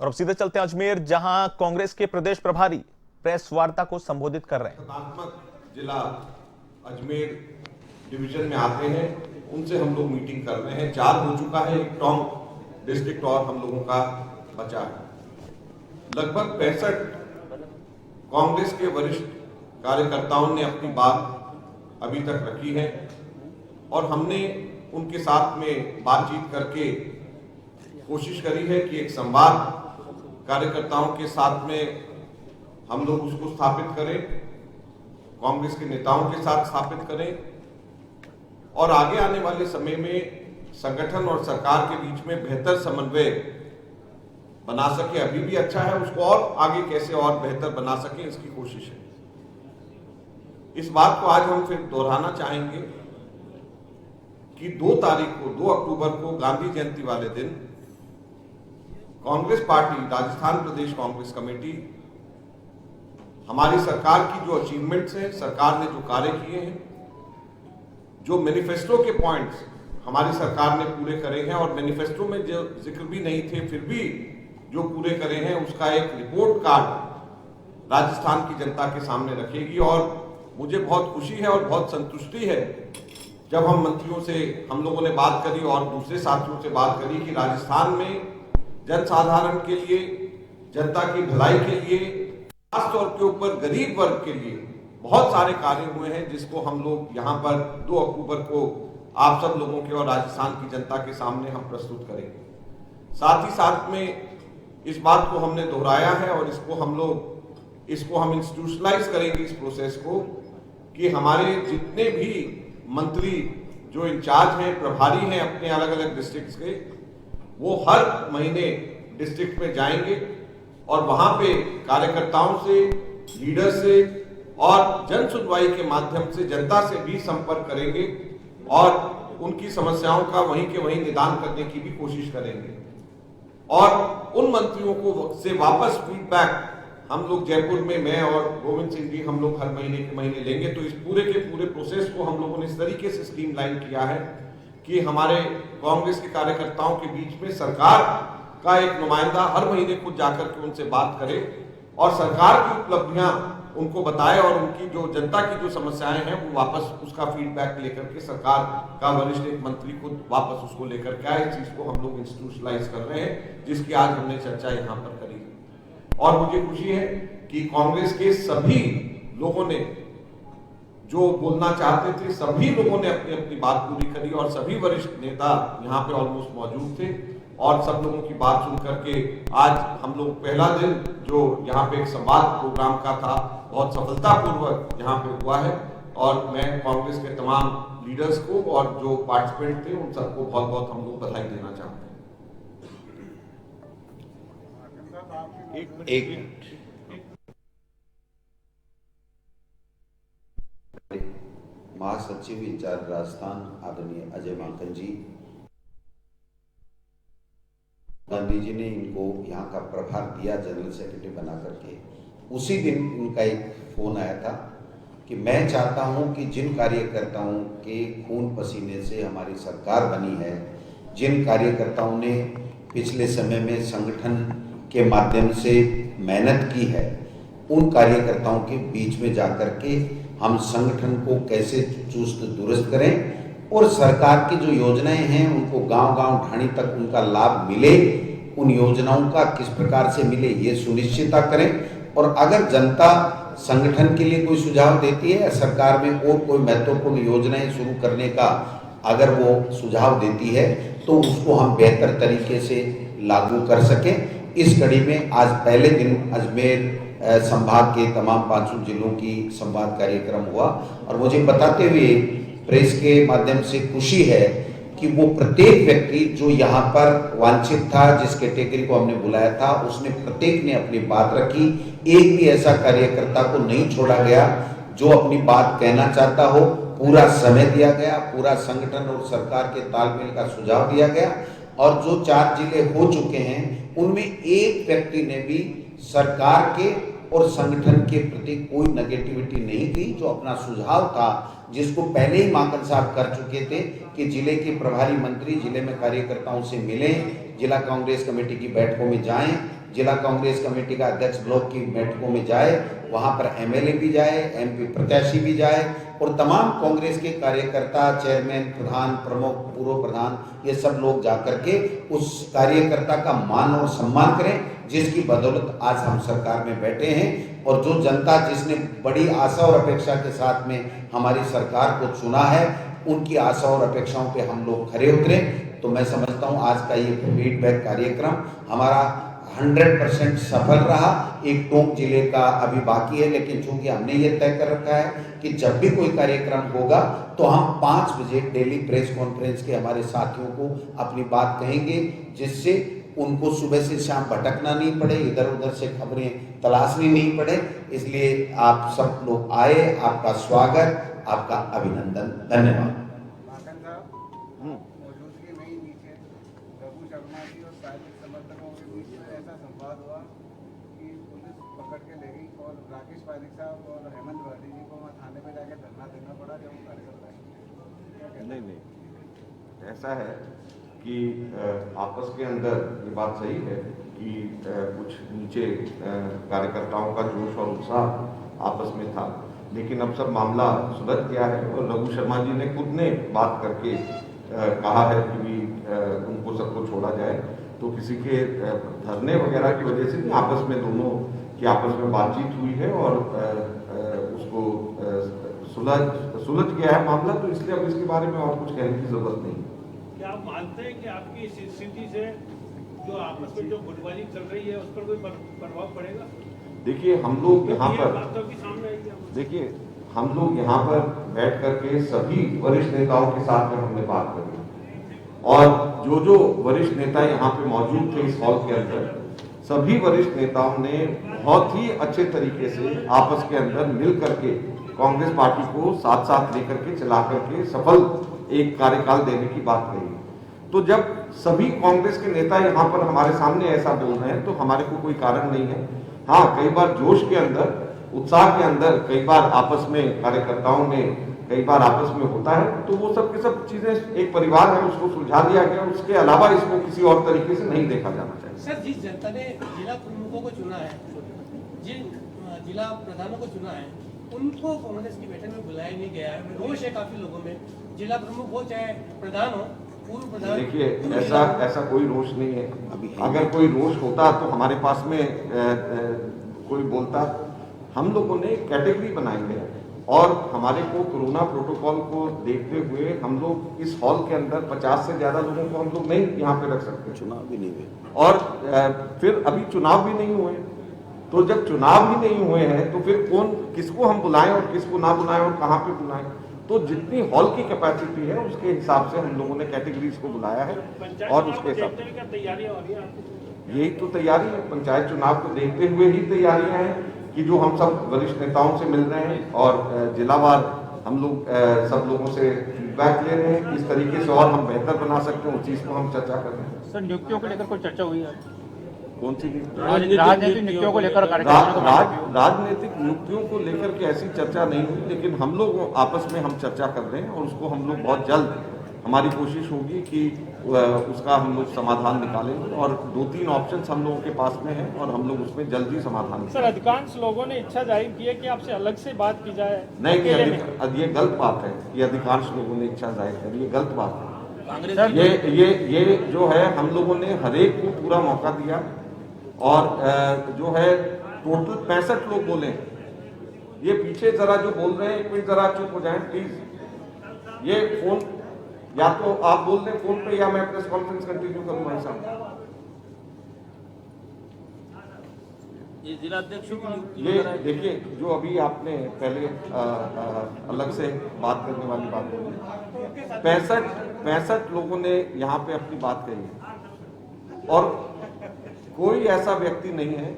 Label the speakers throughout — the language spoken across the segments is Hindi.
Speaker 1: और अब सीधे चलते हैं अजमेर, जहां कांग्रेस के प्रदेश प्रभारी प्रेस वार्ता को संबोधित कर रहे हैं।
Speaker 2: सकारात्मक जिला अजमेर डिवीजन में आते हैं, उनसे हम लोग मीटिंग कर रहे हैं। 4 हो चुका है, एक टोंक डिस्ट्रिक्ट और हम लोगों का बचा है। लगभग 65 कांग्रेस के वरिष्ठ कार्यकर्ताओं ने अपनी बात अभी तक रखी है और हमने उनके साथ में बातचीत करके कोशिश करी है कि एक संवाद कार्यकर्ताओं के साथ में हम लोग उसको स्थापित करें, कांग्रेस के नेताओं के साथ स्थापित करें और आगे आने वाले समय में संगठन और सरकार के बीच में बेहतर समन्वय बना सके। अभी भी अच्छा है, उसको और आगे कैसे और बेहतर बना सके, इसकी कोशिश है। इस बात को आज हम फिर दोहराना चाहेंगे कि 2 तारीख को 2 अक्टूबर को गांधी जयंती वाले दिन कांग्रेस पार्टी, राजस्थान प्रदेश कांग्रेस कमेटी, हमारी सरकार की जो अचीवमेंट्स हैं, सरकार ने जो कार्य किए हैं, जो मैनिफेस्टो के पॉइंट्स हमारी सरकार ने पूरे करे हैं और मैनिफेस्टो में जो जिक्र भी नहीं थे फिर भी जो पूरे करे हैं, उसका एक रिपोर्ट कार्ड राजस्थान की जनता के सामने रखेगी। और मुझे बहुत खुशी है और बहुत संतुष्टि है जब हम मंत्रियों से हम लोगों ने बात करी और दूसरे साथियों से बात करी कि राजस्थान में जनसाधारण के लिए, जनता की भलाई के लिए, खासतौर के ऊपर गरीब वर्ग के लिए बहुत सारे कार्य हुए हैं, जिसको हम लोग यहाँ पर 2 अक्टूबर को आप सब लोगों के और राजस्थान की जनता के सामने हम प्रस्तुत करेंगे। साथ ही साथ में इस बात को हमने दोहराया है और इसको हम इंस्टीट्यूशनलाइज करेंगे इस प्रोसेस को, कि हमारे जितने भी मंत्री जो इंचार्ज हैं, प्रभारी हैं अपने अलग अलग डिस्ट्रिक्ट्स के, वो हर महीने डिस्ट्रिक्ट में जाएंगे और वहां पे कार्यकर्ताओं से, लीडर से और जन सुनवाई के माध्यम से जनता से भी संपर्क करेंगे और उनकी समस्याओं का वहीं के वहीं निदान करने की भी कोशिश करेंगे। और उन मंत्रियों को से वापस फीडबैक हम लोग जयपुर में, मैं और गोविंद सिंह जी, हम लोग हर महीने के महीने लेंगे। तो इस पूरे के पूरे प्रोसेस को हम लोगों ने इस तरीके से स्ट्रीमलाइन किया है कि हमारे कांग्रेस के कार्यकर्ताओं के बीच में सरकार का एक नुमाइंदा हर महीने खुद जाकर के उनसे बात करे और सरकार की उपलब्धियां उनको बताए और उनकी जो जनता की जो समस्याएं हैं वो वापस उसका फीडबैक लेकर के सरकार का वरिष्ठ एक मंत्री खुद वापस उसको लेकर के आए। इस चीज को हम लोग इंस्टीट्यूशनलाइज कर रहे हैं, जिसकी आज हमने चर्चा यहाँ पर करी। और मुझे खुशी है कि कांग्रेस के सभी लोगों ने जो बोलना चाहते थे, सभी लोगों ने अपनी अपनी बात पूरी करी और सभी वरिष्ठ नेता यहाँ पे ऑलमोस्ट मौजूद थे और सब लोगों की बात सुन करके आज हम लोग पहला दिन जो यहाँ पे एक संवाद प्रोग्राम का था, बहुत सफलतापूर्वक यहाँ पे हुआ है। और मैं कांग्रेस के तमाम लीडर्स को और जो पार्टिसिपेंट थे उन सबको बहुत बहुत हम लोग बधाई देना चाहते हैं।
Speaker 3: एक मिनट, महासचिव इंचार्ज राजस्थान आदरणीय अजय माकन जी, गांधी जी ने इनको यहाँ का प्रभार दिया जनरल सेक्रेटरी बना करके, उसी दिन उनका एक फोन आया था कि मैं चाहता हूँ कि जिन कार्यकर्ताओं के खून पसीने से हमारी सरकार बनी है, जिन कार्यकर्ताओं ने पिछले समय में संगठन के माध्यम से मेहनत की है, उन कार्यकर्ताओं के बीच में जाकर के हम संगठन को कैसे चुस्त दुरुस्त करें और सरकार की जो योजनाएं हैं उनको गांव-गांव ढाणी तक उनका लाभ मिले, उन योजनाओं का किस प्रकार से मिले ये सुनिश्चितता करें। और अगर जनता संगठन के लिए कोई सुझाव देती है या सरकार में और कोई महत्वपूर्ण योजनाएं शुरू करने का अगर वो सुझाव देती है तो उसको हम बेहतर तरीके से लागू कर सकें। इस कड़ी में आज पहले दिन अजमेर संभाग के तमाम 5 जिलों की संवाद कार्यक्रम हुआ और मुझे बताते हुए प्रेस के माध्यम से खुशी है कि वो प्रत्येक व्यक्ति जो यहाँ पर वांछित था, जिस कैटेगरी को हमने बुलाया था, उसने प्रत्येक ने अपनी बात रखी। एक भी ऐसा कार्यकर्ता को नहीं छोड़ा गया जो अपनी बात कहना चाहता हो। पूरा समय दिया गया, पूरा संगठन और सरकार के तालमेल का सुझाव दिया गया और जो 4 जिले हो चुके हैं उनमें एक व्यक्ति ने भी सरकार के और संगठन के प्रति कोई नेगेटिविटी नहीं दी। जो अपना सुझाव था, जिसको पहले ही माकन साहब कर चुके थे कि जिले के प्रभारी मंत्री जिले में कार्यकर्ताओं से मिलें, जिला कांग्रेस कमेटी की बैठकों में जाएं, जिला कांग्रेस कमेटी का अध्यक्ष ब्लॉक की बैठकों में जाए, वहां पर एमएलए भी जाए, एमपी प्रत्याशी भी जाए और तमाम कांग्रेस के कार्यकर्ता, चेयरमैन, प्रधान, प्रमुख, पूर्व प्रधान, ये सब लोग जाकर के उस कार्यकर्ता का मान और सम्मान करें, जिसकी बदौलत आज हम सरकार में बैठे हैं। और जो जनता जिसने बड़ी आशा और अपेक्षा के साथ में हमारी सरकार को चुना है, उनकी आशा और अपेक्षाओं पे हम लोग खरे उतरे। तो मैं समझता हूँ आज का ये फीडबैक कार्यक्रम हमारा 100% सफल रहा। एक टोंक जिले का अभी बाकी है, लेकिन चूंकि हमने ये तय कर रखा है कि जब भी कोई कार्यक्रम होगा तो हम 5 बजे डेली प्रेस कॉन्फ्रेंस के हमारे साथियों को अपनी बात कहेंगे, जिससे उनको सुबह से शाम भटकना नहीं पड़े, इधर उधर से खबरें तलाशनी नहीं पड़े। इसलिए आप सब लोग आए, आपका स्वागत, आपका अभिनंदन, धन्यवाद।
Speaker 4: मौजूदगी में ही नीचे रघु शर्मा जी और साइलेंट समर्थकों के बीच में ऐसा संवाद हुआ कि पुलिस पकड़ के ले गई और राकेश पारिक साहब और हेमंत भाटी जी को वहाँ थाने पे जाके धरना देना पड़ा जब वो कार्यकर्ता है।
Speaker 2: नहीं, ऐसा है कि आपस के अंदर ये बात सही है कि कुछ नीचे कार्यकर्ताओं का जोश और उत्साह आपस में था, लेकिन अब सब मामला सुलझ गया है और रघु शर्मा जी ने खुद ने बात करके कहा है कि भी उनको सबको छोड़ा जाए। तो किसी के धरने वगैरह की वजह से आपस में दोनों की आपस में बातचीत हुई है और उसको सुलझ गया है मामला। तो इसलिए अब इसके बारे में और कुछ कहने की जरूरत नहीं।
Speaker 5: क्या आप मानते हैं कि आपकी इस स्थिति से जो आपस में जो गुटबाजी चल रही है उस पर कोई प्रभाव पड़ेगा?
Speaker 2: देखिए, हम लोग यहाँ पर हम लोग यहाँ पर बैठ करके सभी वरिष्ठ नेताओं के साथ में हमने बात करी और जो वरिष्ठ नेता यहाँ पे मौजूद थे इस हॉल के अंदर, सभी वरिष्ठ नेताओं ने बहुत ही अच्छे तरीके से आपस के अंदर मिल करके कांग्रेस पार्टी को साथ साथ लेकर के चला करके सफल एक कार्यकाल देने की बात कही। तो जब सभी कांग्रेस के नेता यहाँ पर हमारे सामने ऐसा बोल रहे हैं तो हमारे को कोई कारण नहीं है। हाँ, कई बार जोश के अंदर, उत्साह के अंदर, कई बार आपस में कार्यकर्ताओं में कई बार आपस में होता है, तो वो सब की सब चीजें एक परिवार है, उसको सुलझा दिया गया। उसके अलावा इसको किसी और तरीके से नहीं देखा जाना चाहिए।
Speaker 6: सर, जिस जनता ने जिला प्रमुखों को चुना है, जिन जिला प्रधानों को चुना है, उनको कांग्रेस की बैठक में बुलाया नहीं गया है। रोष है काफी लोगों में, जिला प्रमुख हो चाहे प्रधान हो, पूर्व प्रधान।
Speaker 2: देखिए, ऐसा कोई रोष नहीं है। अगर कोई रोष होता तो हमारे पास में कोई बोलता। हम लोगों ने कैटेगरी बनाई है और हमारे को कोरोना प्रोटोकॉल को देखते हुए हम लोग इस हॉल के अंदर 50 से ज्यादा लोगों को हम लोग नहीं यहाँ पे रख सकते।
Speaker 3: चुनाव भी नहीं हुए
Speaker 2: और फिर अभी चुनाव भी नहीं हुए, तो जब चुनाव ही नहीं हुए हैं तो फिर किसको हम बुलाएं और किसको ना बुलाएं और कहाँ पे बुलाएं। तो जितनी हॉल की कैपेसिटी है उसके हिसाब से हम लोगों ने कैटेगरीज को बुलाया है और उसके हिसाब से
Speaker 5: तैयारियां हो रही है।
Speaker 2: यही तो तैयारी है, पंचायत चुनाव को देखते हुए ही तैयारियां हैं कि जो हम सब वरिष्ठ नेताओं से मिल रहे हैं और जिलावार हम लोग सब लोगों से फीडबैक ले रहे हैं, किस तरीके से और हम बेहतर बना सकते हैं उस चीज को हम चर्चा कर रहे हैं।
Speaker 7: सर, नियुक्तियों को लेकर कोई चर्चा हुई है?
Speaker 2: कौन सी
Speaker 7: राजनीतिक नियुक्तियों को लेकर?
Speaker 2: राजनीतिक नियुक्तियों को लेकर के ऐसी चर्चा नहीं हुई, लेकिन हम लोग आपस में हम चर्चा कर रहे हैं और उसको हम लोग बहुत जल्द, हमारी कोशिश होगी कि उसका हम लोग समाधान निकालेंगे और 2-3 ऑप्शंस हम लोगों के पास में हैं और हम लोग उसमें जल्दी समाधान।
Speaker 7: सर, अधिकांश लोगों ने इच्छा जाहिर की है कि आपसे अलग से बात की जाए।
Speaker 2: नहीं, ये गलत बात है कि अधिकांश लोगों ने इच्छा जाहिर करी, ये गलत बात है। ये जो है, हम लोगों ने हर एक को पूरा मौका दिया और जो है टोटल 65 लोग बोले। ये पीछे जरा जो बोल रहे हैं, एक मिनट जरा चुप हो जाएं प्लीज। ये फोन या तो आप बोल दें फोन पे या मैं प्रेस कॉन्फ्रेंस कंटिन्यू करूं भाई साहब।
Speaker 5: ये जिलाध्यक्षों की
Speaker 2: ये देखिए, जो अभी आपने पहले अलग से बात करने वाली बात बोली, 65 लोगों ने यहाँ पे अपनी बात कही है और कोई ऐसा व्यक्ति नहीं है।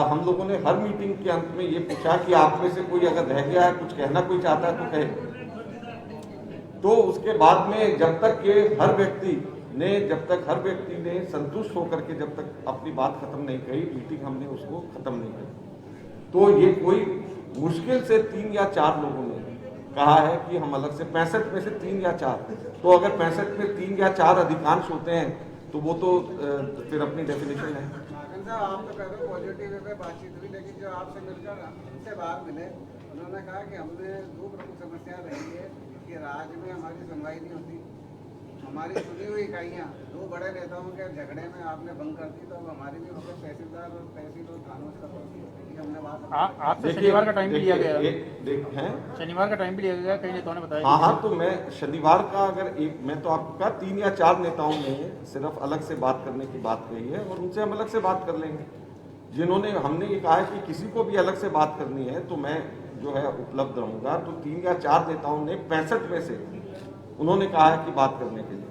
Speaker 2: हम लोगों ने हर मीटिंग के अंत में ये पूछा कि आप में से कोई अगर रह गया है, कुछ कहना कोई चाहता है तो कहे। तो उसके बाद में जब तक हर व्यक्ति ने संतुष्ट होकर के जब तक अपनी बात खत्म नहीं कही, मीटिंग हमने उसको खत्म नहीं की। तो ये कोई मुश्किल से 3 या 4 लोगों ने कहा है कि हम अलग से, 65 में से 3 या 4। तो अगर 65 में 3 या 4 अधिकांश होते हैं तो वो तो फिर अपनी डेफिनेशन है।
Speaker 4: हेमंत साहब, आप तो कह रहे हो पॉजिटिव वे पे बातचीत हुई, लेकिन जो आपसे मिलकर उनसे बाहर मिले, उन्होंने कहा कि हमने दो प्रमुख समस्या रही है कि राज्य में हमारी सुनवाई नहीं होती, हमारी चुनी हुई इकाइयाँ दो बड़े नेताओं के झगड़े में आपने भंग कर दी, तो अब हमारी भी मतलब तहसीलदार और तहसील और थानों से हमने बात
Speaker 7: आपसे शनिवार का टाइम भी लिया गया,
Speaker 2: हैं
Speaker 7: शनिवार का टाइम भी लिया गया, कई नेताओं ने बताया।
Speaker 2: हाँ हाँ, तो मैं शनिवार का अगर मैं तो आपको कहा 3 या 4 नेताओं ने सिर्फ अलग से बात करने की बात कही है और उनसे हम अलग से बात कर लेंगे। जिन्होंने हमने ये कहा है कि किसी को भी अलग से बात करनी है तो मैं जो है उपलब्ध रहूंगा, तो 3 या 4 नेताओं ने 65 में से उन्होंने कहा है कि बात करने के लिए,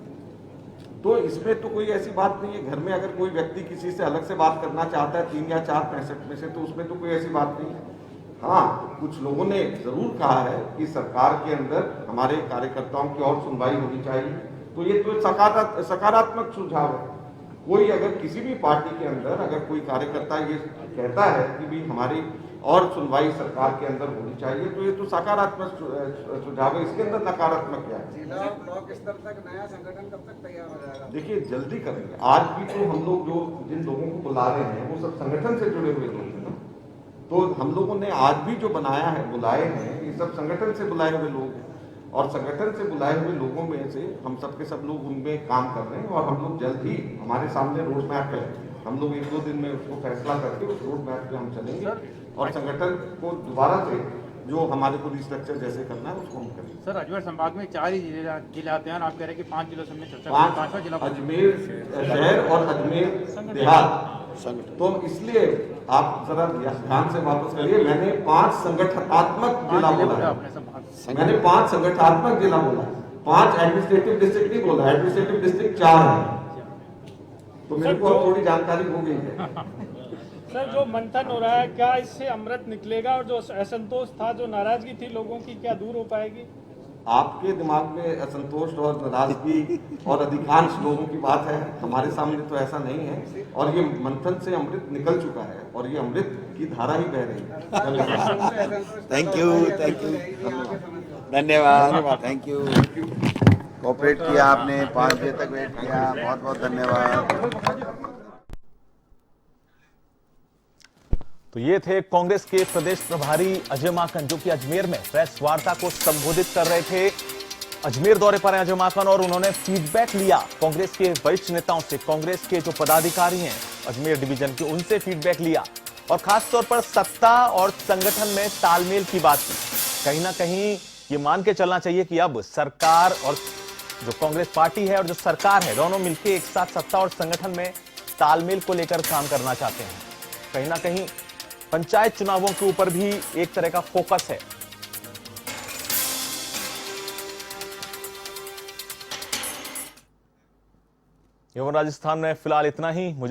Speaker 2: तो इसमें तो कोई ऐसी बात नहीं है। घर में अगर कोई व्यक्ति किसी से अलग से बात करना चाहता है 3 या 4 65 में से, तो उसमें तो कोई ऐसी बात नहीं है। हाँ, कुछ लोगों ने जरूर कहा है कि सरकार के अंदर हमारे कार्यकर्ताओं की और सुनवाई होनी चाहिए, तो ये तो सकारात्मक सुझाव है। कोई अगर किसी भी पार्टी के अंदर अगर कोई कार्यकर्ता ये कहता है कि भी हमारी और सुनवाई सरकार के अंदर होनी चाहिए, तो ये तो सकारात्मक सुझाव है, इसके अंदर नकारात्मक क्या है?
Speaker 4: जिला और ब्लॉक स्तर तक नया संगठन कब तक तैयार हो जाएगा?
Speaker 2: देखिए, जल्दी करेंगे। आज भी तो हम लोग जो जिन लोगों को बुला रहे हैं वो सब संगठन से जुड़े हुए लोग हैं ना, तो हम लोगों ने आज भी जो बनाया है, बुलाए हैं, ये सब संगठन से बुलाए हुए लोग हैं और संगठन से बुलाए हुए लोगों में से हम सब के सब लोग उनमें काम कर रहे हैं और हम लोग जल्द ही हमारे सामने रोड मैप है, हम लोग 1-2 दिन में उसको फैसला करके उस रोड मैप पे हम चलेंगे और संगठन को दोबारा से जो हमारे को रिस्ट्रक्चर जैसे करना है उसको हम करेंगे।
Speaker 7: सर, अजमेर संभाग में 4 ही जिले आते हैं, आप कह रहे हैं कि 5 जिलों से हमने चर्चा की,
Speaker 2: 5
Speaker 7: 5वां जिला
Speaker 2: अजमेर शहर और अजमेर देहात, तो इसलिए आप जरा ध्यान से वापस करिए। मैंने 5 संगठनात्मक जिला बोला है, मैंने 5 संगठनात्मक जिला बोला है, 5 एडमिनिस्ट्रेटिव डिस्ट्रिक्ट नहीं बोला, एडमिनिस्ट्रेटिव डिस्ट्रिक्ट 4 है, तो मेरे को अब थोड़ी जानकारी हो गई है।
Speaker 7: सर, जो मंथन हो रहा है, क्या इससे अमृत निकलेगा और जो असंतोष था, जो नाराजगी थी लोगों की, क्या दूर हो पाएगी?
Speaker 2: आपके दिमाग में असंतोष और नाराजगी और अधिकांश लोगों की बात है, हमारे सामने तो ऐसा नहीं है और ये मंथन से अमृत निकल चुका है और ये अमृत की धारा ही बह रही है।
Speaker 8: थैंक यू, धन्यवाद, थैंक यू, कोऑपरेट किया आपने, 5 बजे तक वेट किया, बहुत बहुत धन्यवाद।
Speaker 1: तो ये थे कांग्रेस के प्रदेश प्रभारी अजय माकन, जो कि अजमेर में प्रेस वार्ता को संबोधित कर रहे थे। अजमेर दौरे पर हैं अजय माकन और उन्होंने फीडबैक लिया कांग्रेस के वरिष्ठ नेताओं से, कांग्रेस के जो पदाधिकारी हैं अजमेर डिवीजन के, उनसे फीडबैक लिया और खासतौर पर सत्ता और संगठन में तालमेल की बात की। कहीं ना कहीं ये मान के चलना चाहिए कि अब सरकार और जो कांग्रेस पार्टी है और जो सरकार है, दोनों मिलकर एक साथ सत्ता और संगठन में तालमेल को लेकर काम करना चाहते हैं। कहीं ना कहीं पंचायत चुनावों के ऊपर भी एक तरह का फोकस है। एवं राजस्थान में फिलहाल इतना ही। मुझे